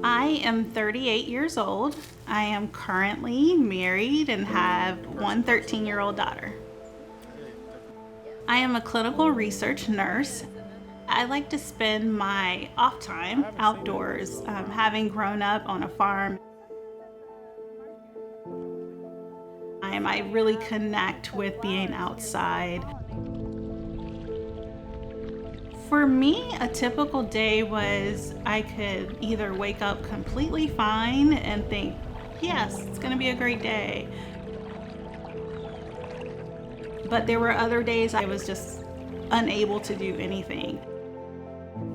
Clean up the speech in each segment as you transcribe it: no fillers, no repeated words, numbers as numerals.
I am 38 years old. I am currently married and have one 13-year-old daughter. I am a clinical research nurse. I like to spend my off time outdoors, having grown up on a farm. I really connect with being outside. For me, a typical day was I could either wake up completely fine and think, yes, it's gonna be a great day. But there were other days I was just unable to do anything.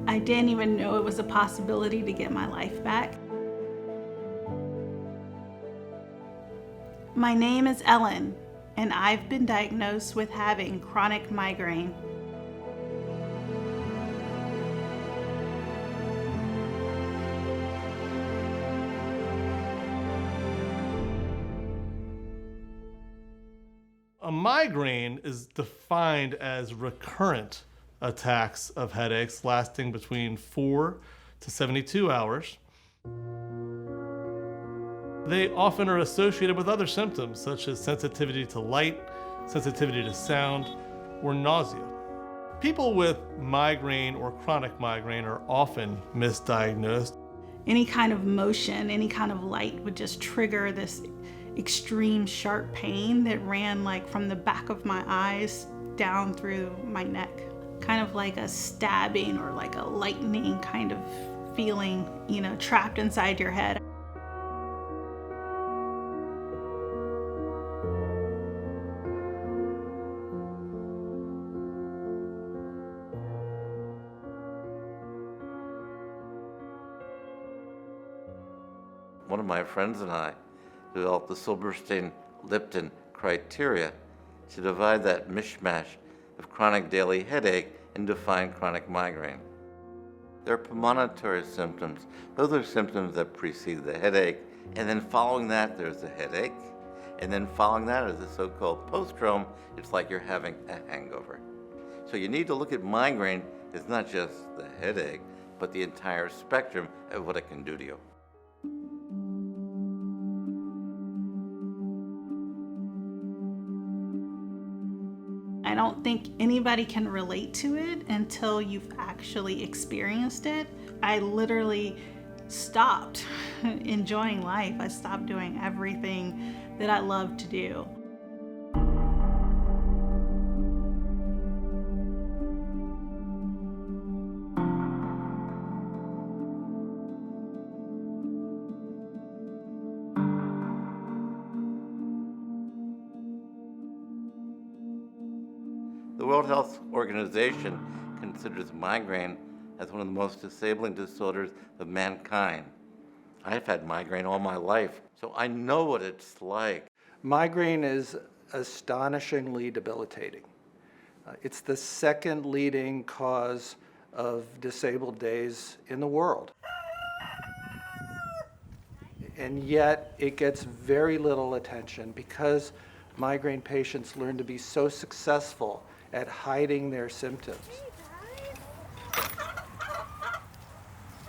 I didn't even know it was a possibility to get my life back. My name is Ellen, and I've been diagnosed with having chronic migraine. A migraine is defined as recurrent attacks of headaches lasting between 4 to 72 hours. They often are associated with other symptoms such as sensitivity to light, sensitivity to sound, or nausea. People with migraine or chronic migraine are often misdiagnosed. Any kind of motion, any kind of light would just trigger this extreme sharp pain that ran like from the back of my eyes down through my neck. Kind of like a stabbing or like a lightning kind of feeling, trapped inside your head. One of my friends and I developed the Silberstein-Lipton criteria to divide that mishmash of chronic daily headache and define chronic migraine. There are premonitory symptoms. Those are symptoms that precede the headache, and then following that there's the headache, and then following that is the so-called postdrome. It's like you're having a hangover. So you need to look at migraine as not just the headache, but the entire spectrum of what it can do to you. I don't think anybody can relate to it until you've actually experienced it. I literally stopped enjoying life. I stopped doing everything that I love to do. The World Health Organization considers migraine as one of the most disabling disorders of mankind. I've had migraine all my life, so I know what it's like. Migraine is astonishingly debilitating. It's the second leading cause of disabled days in the world. And yet it gets very little attention because migraine patients learn to be so successful at hiding their symptoms.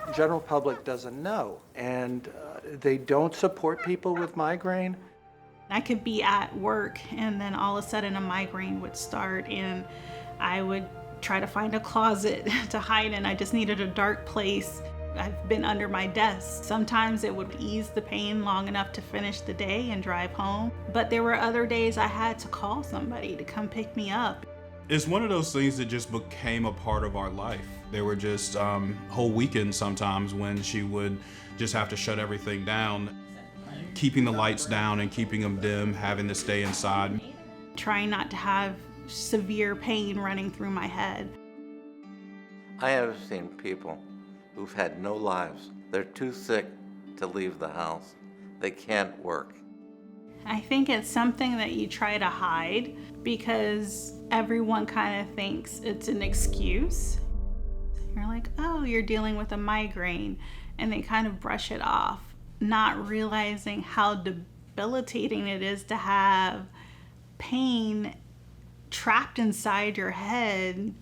The general public doesn't know, and they don't support people with migraine. I could be at work and then all of a sudden a migraine would start and I would try to find a closet to hide in. I just needed a dark place. I've been under my desk. Sometimes it would ease the pain long enough to finish the day and drive home. But there were other days I had to call somebody to come pick me up. It's one of those things that just became a part of our life. There were just whole weekends sometimes when she would just have to shut everything down, keeping the lights down and keeping them dim, having to stay inside. Trying not to have severe pain running through my head. I have seen people who've had no lives. They're too sick to leave the house. They can't work. I think it's something that you try to hide because everyone kind of thinks it's an excuse. You're like, oh, you're dealing with a migraine, and they kind of brush it off, not realizing how debilitating it is to have pain trapped inside your head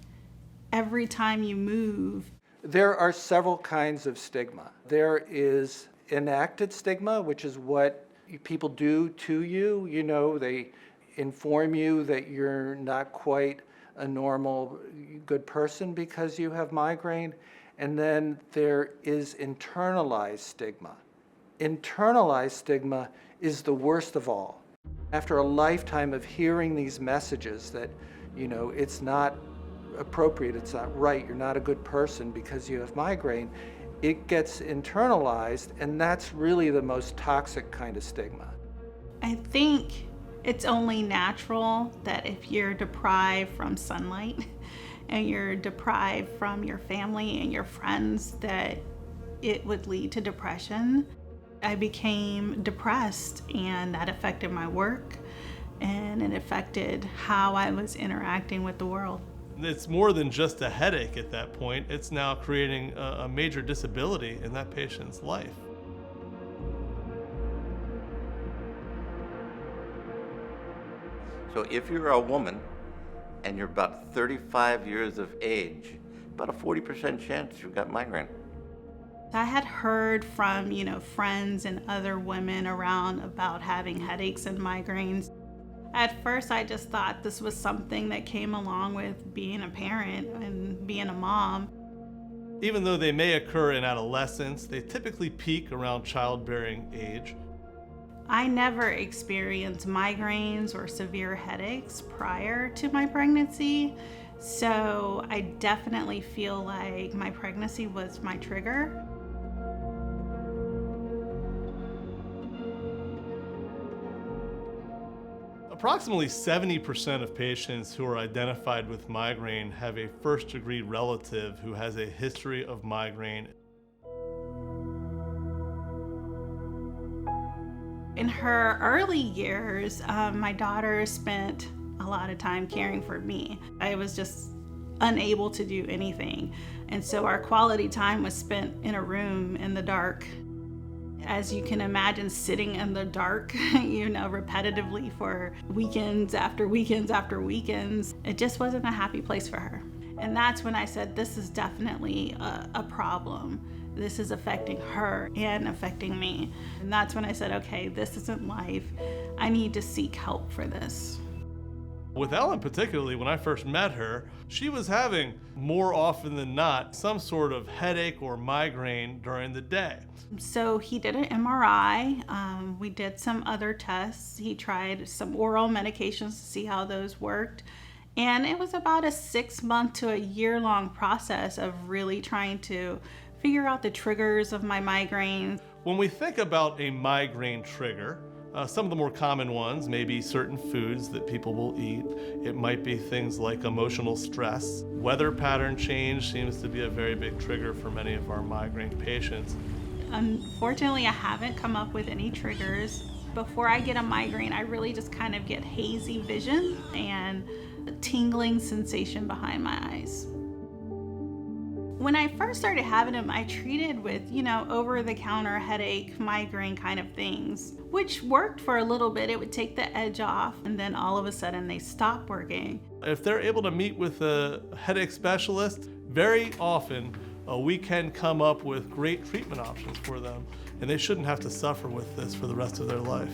every time you move. There are several kinds of stigma. There is enacted stigma, which is what people do to you. You know, they inform you that you're not quite a normal, good person because you have migraine. And then there is internalized stigma. Internalized stigma is the worst of all. After a lifetime of hearing these messages that, you know, it's not appropriate, it's not right, you're not a good person because you have migraine, it gets internalized, and that's really the most toxic kind of stigma. I think it's only natural that if you're deprived from sunlight and you're deprived from your family and your friends, that it would lead to depression. I became depressed, and that affected my work, and it affected how I was interacting with the world. It's more than just a headache at that point. It's now creating a major disability in that patient's life. So if you're a woman and you're about 35 years of age, about a 40% chance you've got migraine. I had heard from, friends and other women around about having headaches and migraines. At first, I just thought this was something that came along with being a parent and being a mom. Even though they may occur in adolescence, they typically peak around childbearing age. I never experienced migraines or severe headaches prior to my pregnancy, so I definitely feel like my pregnancy was my trigger. Approximately 70% of patients who are identified with migraine have a first-degree relative who has a history of migraine. In her early years, my daughter spent a lot of time caring for me. I was just unable to do anything. And so our quality time was spent in a room in the dark. As you can imagine, sitting in the dark, repetitively for weekends after weekends after weekends, it just wasn't a happy place for her. And that's when I said, this is definitely a problem. This is affecting her and affecting me. And that's when I said, okay, this isn't life. I need to seek help for this. With Ellen particularly, when I first met her, she was having, more often than not, some sort of headache or migraine during the day. So he did an MRI. We did some other tests. He tried some oral medications to see how those worked. And it was about a 6-month to a year-long process of really trying to figure out the triggers of my migraine. When we think about a migraine trigger, some of the more common ones may be certain foods that people will eat. It might be things like emotional stress. Weather pattern change seems to be a very big trigger for many of our migraine patients. Unfortunately, I haven't come up with any triggers. Before I get a migraine, I really just kind of get hazy vision and a tingling sensation behind my eyes. When I first started having them, I treated with, over-the-counter headache, migraine kind of things, which worked for a little bit. It would take the edge off, and then all of a sudden they stop working. If they're able to meet with a headache specialist, very often we can come up with great treatment options for them, and they shouldn't have to suffer with this for the rest of their life.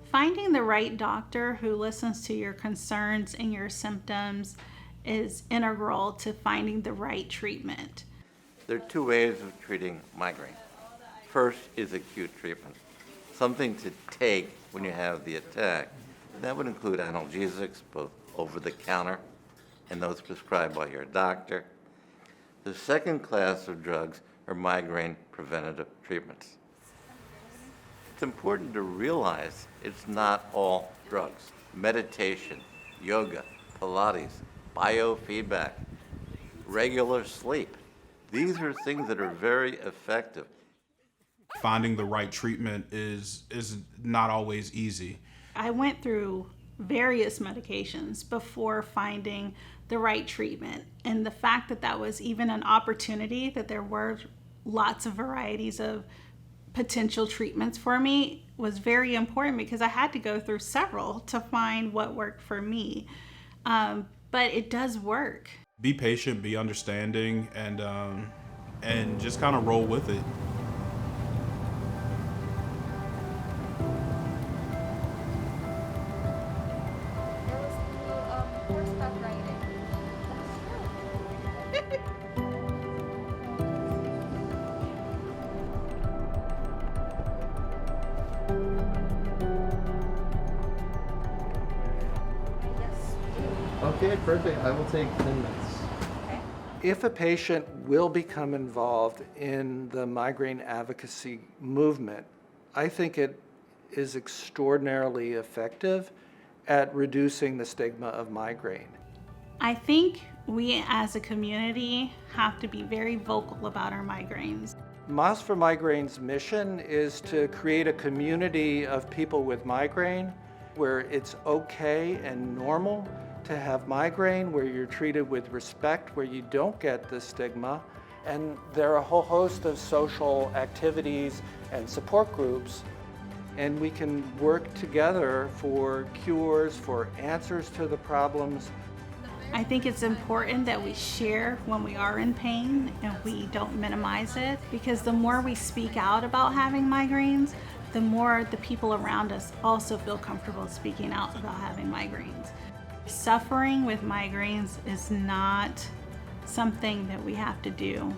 Finding the right doctor who listens to your concerns and your symptoms is integral to finding the right treatment. There are two ways of treating migraine. First is acute treatment, something to take when you have the attack. That would include analgesics, both over-the-counter and those prescribed by your doctor. The second class of drugs are migraine preventative treatments. It's important to realize it's not all drugs. Meditation, yoga, Pilates, biofeedback, regular sleep. These are things that are very effective. Finding the right treatment is not always easy. I went through various medications before finding the right treatment. And the fact that that was even an opportunity, that there were lots of varieties of potential treatments for me was very important because I had to go through several to find what worked for me. But it does work. Be patient, be understanding, and just kind of roll with it. Okay, perfect. I will take 10 minutes. If a patient will become involved in the migraine advocacy movement, I think it is extraordinarily effective at reducing the stigma of migraine. I think we as a community have to be very vocal about our migraines. Moss for Migraine's mission is to create a community of people with migraine where it's okay and normal to have migraine, where you're treated with respect, where you don't get the stigma. And there are a whole host of social activities and support groups, and we can work together for cures, for answers to the problems. I think it's important that we share when we are in pain and we don't minimize it, because the more we speak out about having migraines, the more the people around us also feel comfortable speaking out about having migraines. Suffering with migraines is not something that we have to do.